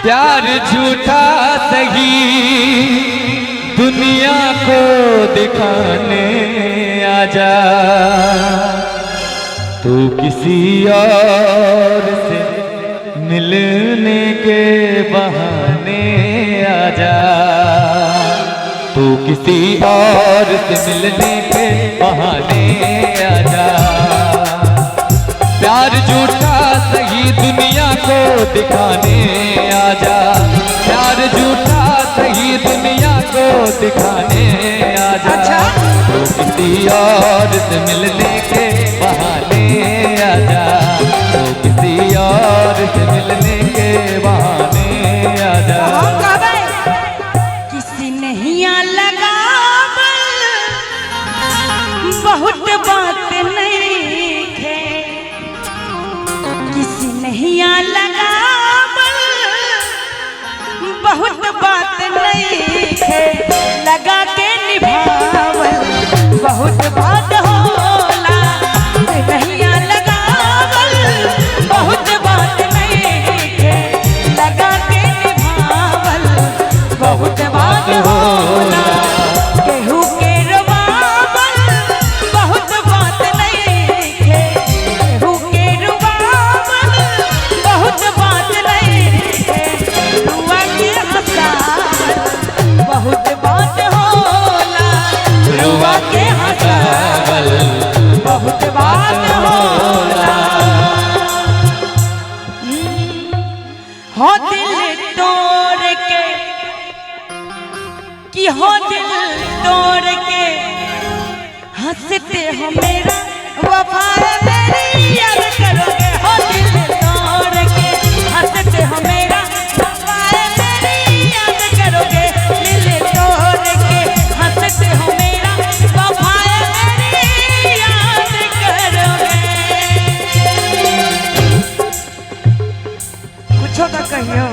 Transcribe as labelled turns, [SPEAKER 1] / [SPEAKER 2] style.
[SPEAKER 1] प्यार झूठा सही दुनिया को दिखाने आजा, तू किसी और से मिलने के बहाने आजा, तू किसी और से मिलने के बहाने आजा। प्यार झूठा सही दुनिया को दिखाने आजा, प्यार झूठा सही दुनिया को दिखाने आजा, तो किसी और से मिलने के बहाने आजा, तो किसी और से मिलने के बहाने आजा।
[SPEAKER 2] किसी नहीं लगा बहुत बात नहीं थे, किसी नहीं लगा बहुत बात नहीं है, लगा के निभावल बहुत बात होला, नहीं लगावल बहुत बात नहीं है, लगा के निभावल बहुत बात होला। केहू के रुबावल बहुत बात नहीं है, केहू के रुबावल बहुत बात नहीं है, रुआ के बहुत बात होला, रुआ के हंसावल बहुत बात होला। हो दिल तोड़ के कि हो दिल तोड़ के हंसते हो मेरा वफा मेरी याद करोगे, हो दिल तोड़ के हंसते हो मेरा वफा मेरी याद करोगे, दिल तोड़ के हंसते हो मेरा वफा मेरी याद करोगे। कुछ तो कहियो।